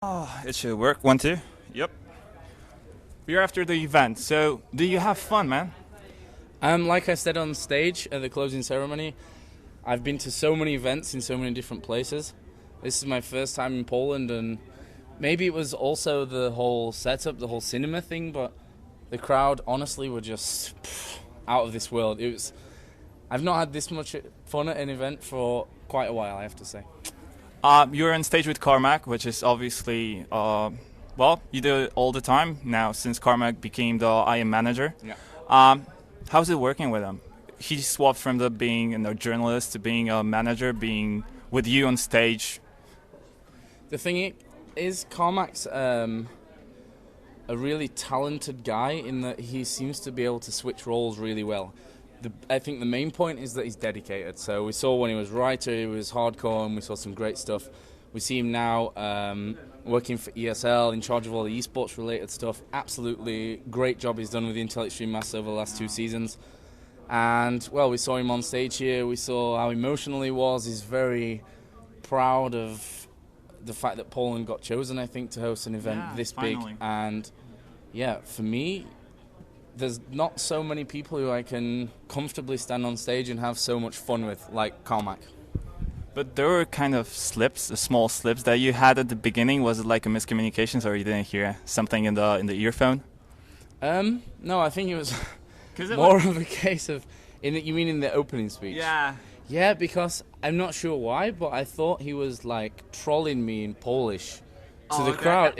Oh, it should work. 1, 2. Yep. We're after the event. So, do you have fun, man? Like I said on stage at the closing ceremony, I've been to so many events in so many different places. This is my first time in Poland, and maybe it was also the whole setup, the whole cinema thing, but the crowd honestly were just out of this world. I've not had this much fun at an event for quite a while, I have to say. You're on stage with Carmack, which is obviously, you do it all the time now since Carmack became the IM manager. Yeah. How's it working with him? He swapped from the being a journalist to being a manager, being with you on stage. The thing is, Carmack's a really talented guy in that he seems to be able to switch roles really well. I think the main point is that he's dedicated. So we saw when he was writer, he was hardcore, and we saw some great stuff. We see him now working for ESL, in charge of all the esports related stuff. Absolutely great job he's done with the Intel Extreme Masters over the last 2 seasons. And, well, we saw him on stage here. We saw how emotional he was. He's very proud of the fact that Poland got chosen, I think, to host an event this finally. big. And, yeah, for me, there's not so many people who I can comfortably stand on stage and have so much fun with, like Carmack. But there were kind of slips, small slips that you had at the beginning. Was it like a miscommunications, or you didn't hear something in the earphone? No, I think it was It more of a case of, you mean in the opening speech? Yeah. Yeah, because I'm not sure why, but I thought he was like trolling me in Polish to the crowd.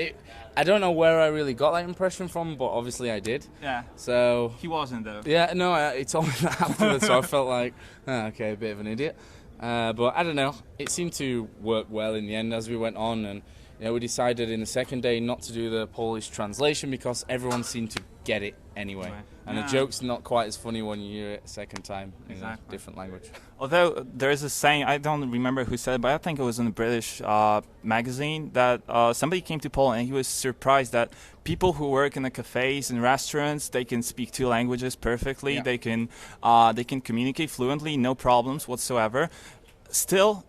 I don't know where I really got that impression from, but obviously I did. Yeah. So He wasn't though. yeah, no, he told me that afterwards, so I felt like, okay, a bit of an idiot. But I don't know. It seemed to work well in the end as we went on, and we decided in the second day not to do the Polish translation because everyone seemed to get it anyway. And the joke's not quite as funny when you hear it a second time in a different language. Although there is a saying, I don't remember who said it, but I think it was in a British magazine that somebody came to Poland and he was surprised that people who work in the cafes and restaurants, they can speak 2 languages perfectly. Yeah. They can communicate fluently, no problems whatsoever. Still,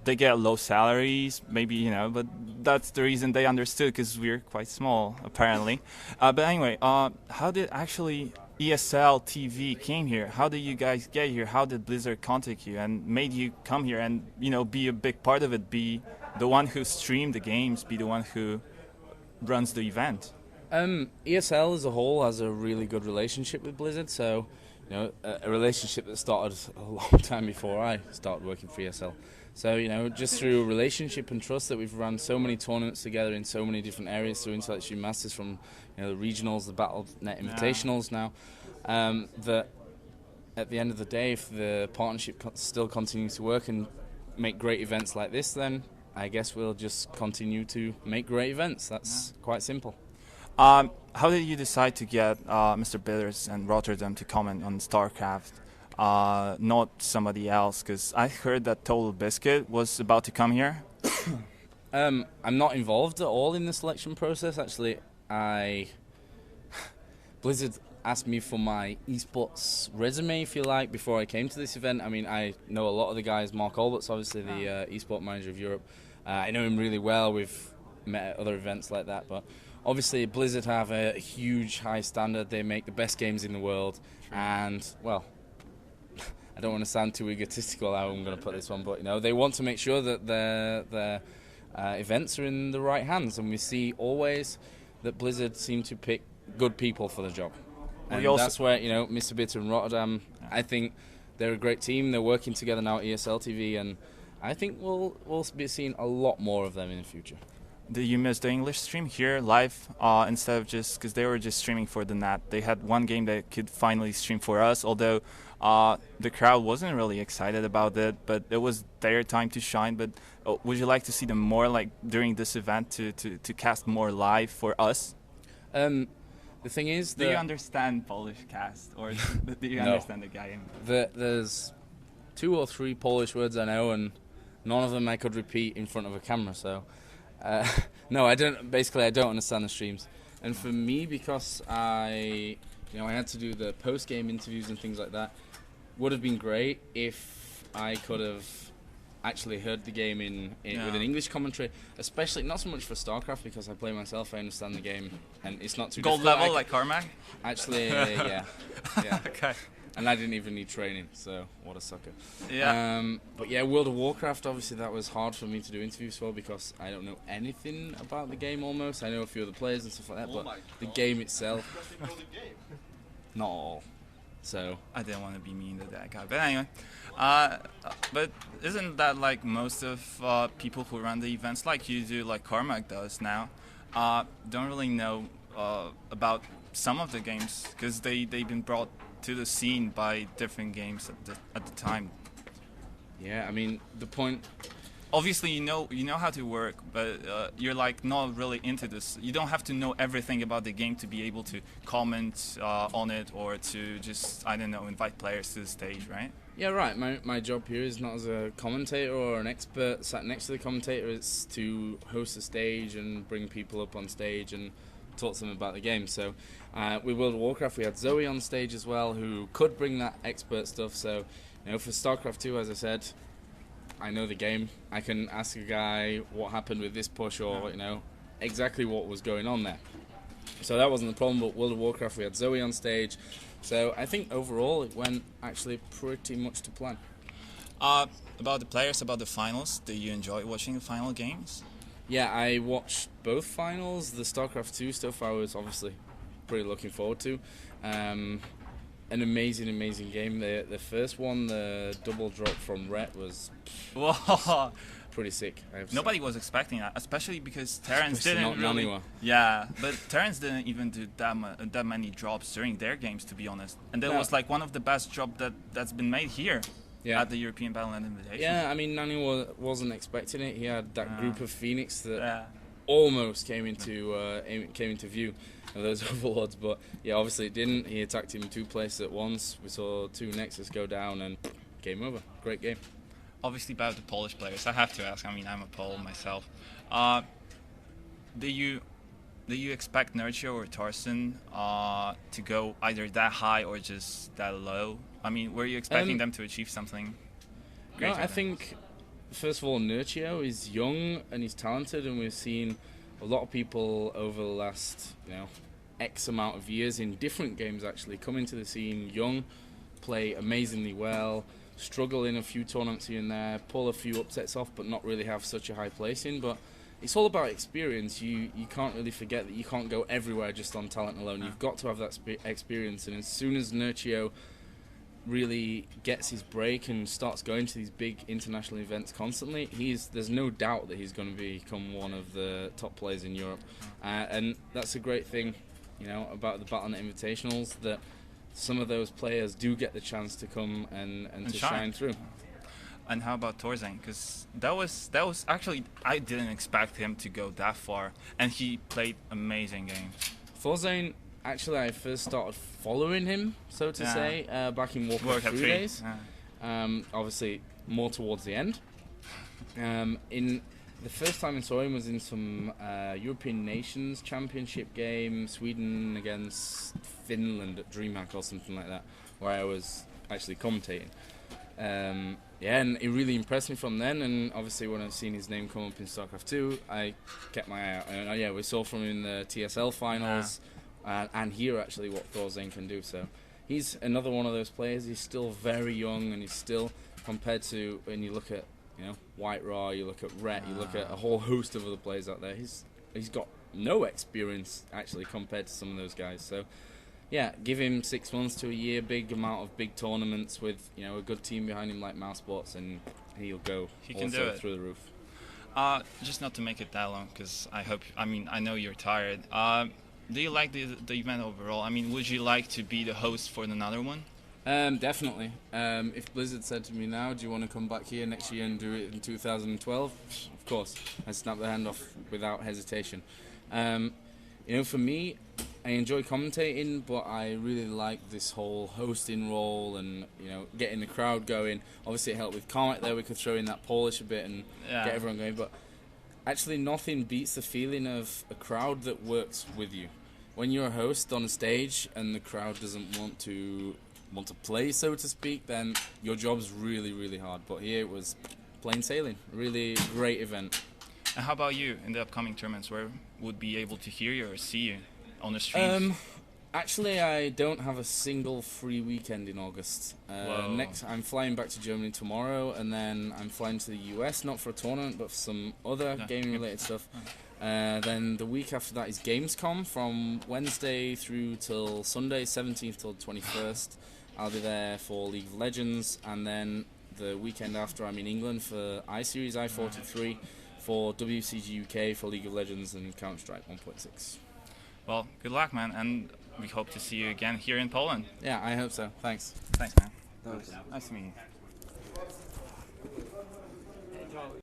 they get low salaries, maybe, but that's the reason they understood, because we're quite small, apparently. But anyway, how did actually ESL TV came here? How did you guys get here? How did Blizzard contact you and made you come here and, be a big part of it, be the one who streamed the games, be the one who runs the event? ESL as a whole has a really good relationship with Blizzard, so a relationship that started a long time before I started working for ESL. So, just through relationship and trust that we've run so many tournaments together in so many different areas through Intel Extreme Masters, from the regionals, the Battle.net Invitationals now, that at the end of the day, if the partnership still continues to work and make great events like this, then I guess we'll just continue to make great events. That's quite simple. How did you decide to get Mr. Bidders and Rotterdam to comment on StarCraft, not somebody else? Because I heard that Total Biscuit was about to come here. I'm not involved at all in the selection process. Actually, Blizzard asked me for my esports resume, if you like, before I came to this event. I mean, I know a lot of the guys. Mark Albert's obviously the esport manager of Europe. I know him really well. We've met at other events like that, but obviously Blizzard have a huge high standard. They make the best games in the world. True. And, well, I don't want to sound too egotistical how I'm going to put this one, but they want to make sure that their events are in the right hands, and we see always that Blizzard seem to pick good people for the job. And that's where Mr. Bitter and Rotterdam, I think they're a great team. They're working together now at ESL TV, and I think we'll be seeing a lot more of them in the future. Did you miss the English stream here live instead of just because they were just streaming for the net? They had one game that could finally stream for us, although the crowd wasn't really excited about it, but it was their time to shine. But would you like to see them more like during this event to cast more live for us? The thing is, do you understand Polish cast, or do you understand the game? There's 2 or 3 Polish words I know, and none of them I could repeat in front of a camera, so no, I don't. Basically, I don't understand the streams. And for me, because I had to do the post-game interviews and things like that, would have been great if I could have actually heard the game with an English commentary, especially not so much for StarCraft because I play myself, I understand the game, and it's not too Gold difficult. level like Carmack? Actually, yeah. Okay. And I didn't even need training, so what a sucker. Yeah. But yeah, World of Warcraft, obviously that was hard for me to do interviews for because I don't know anything about the game almost. I know a few of the players and stuff like that, but the game itself, not all. So I didn't want to be mean to that guy, but anyway. But isn't that like most of people who run the events, like you do, like Carmack does now, don't really know about some of the games because they've been brought to the scene by different games at the time. Yeah, I mean the point. Obviously, you know how to work, but you're like not really into this. You don't have to know everything about the game to be able to comment on it or to just, I don't know, invite players to the stage, right? Yeah, right. My job here is not as a commentator or an expert sat next to the commentator. It's to host a stage and bring people up on stage and talk to them about the game. So with World of Warcraft, we had Zoe on stage as well, who could bring that expert stuff. So, for StarCraft 2, as I said, I know the game. I can ask a guy what happened with this push or, exactly what was going on there. So that wasn't the problem, but World of Warcraft, we had Zoe on stage. So I think overall it went actually pretty much to plan. About the players, about the finals, did you enjoy watching the final games? Yeah, I watched both finals. The StarCraft 2 stuff I was obviously pretty looking forward to. An amazing game. The first one, the double drop from Rhett, was pretty sick. Nobody was expecting that, especially because Terrence Especially didn't not really. Naniwa. Yeah, but Terrence didn't even do that many drops during their games, to be honest. And that was like one of the best drops that's been made here at the European Battle.net Invitation. Yeah, I mean Nani wasn't expecting it. He had that group of Phoenix that almost came into view of those overlords, but yeah, obviously it didn't. He attacked him 2 places at once. We saw 2 Nexus go down and game over. Great game. Obviously about the Polish players, I have to ask. I mean, I'm a Pole myself. Do you expect Nurture or Thorsten to go either that high or just that low? I mean, were you expecting them to achieve something greater? No, I think first of all, Nurture is young and he's talented, and we've seen a lot of people over the last, X amount of years in different games actually come into the scene young, play amazingly well, struggle in a few tournaments here and there, pull a few upsets off, but not really have such a high placing. But it's all about experience. You can't really forget that you can't go everywhere just on talent alone. You've got to have that experience, and as soon as Nurture really gets his break and starts going to these big international events constantly, there's no doubt that he's going to become one of the top players in Europe. And that's a great thing, about the Battle.net Invitationals, that some of those players do get the chance to come and to shine through. And how about Thorsten? Because that was actually, I didn't expect him to go that far, and he played amazing games. Thorsten, actually, I first started following him, so to say, back in Warcraft 3 days. Obviously, more towards the end. In the first time I saw him was in some European Nations Championship game, Sweden against Finland at DreamHack or something like that, where I was actually commentating. And it really impressed me from then, and obviously when I've seen his name come up in StarCraft 2, I kept my eye out. And we saw from him in the TSL finals, and here actually what Thorsten can do. So he's another one of those players. He's still very young, and he's still, compared to when you look at White Raw, you look at Rhett, you look at a whole host of other players out there, he's got no experience actually compared to some of those guys. So yeah, give him 6 months to a year, big amount of big tournaments with a good team behind him like Mousesports, and he'll go through the roof. Just not to make it that long, because I know you're tired. Do you like the event overall? I mean, would you like to be the host for another one? Definitely. If Blizzard said to me now, do you want to come back here next year and do it in 2012? Of course. I'd snap the hand off without hesitation. For me, I enjoy commentating, but I really like this whole hosting role and, getting the crowd going. Obviously, it helped with Carmack there. We could throw in that Polish a bit and get everyone going. But actually, nothing beats the feeling of a crowd that works with you. When you're a host on a stage and the crowd doesn't want to play, so to speak, then your job's really, really hard. But here it was plain sailing. Really great event. And how about you in the upcoming tournaments? Where would be able to hear you or see you on the streams? Actually, I don't have a single free weekend in August. Whoa. Next, I'm flying back to Germany tomorrow, and then I'm flying to the US, not for a tournament, but for some other gaming-related stuff. Then the week after that is Gamescom, from Wednesday through till Sunday, 17th till 21st. I'll be there for League of Legends, and then the weekend after I'm in England for I-Series, I-43, for WCG UK, for League of Legends and Counter-Strike 1.6. Well, good luck, man, and we hope to see you again here in Poland. Yeah, I hope so. Thanks. Thanks, man. Nice to meet you.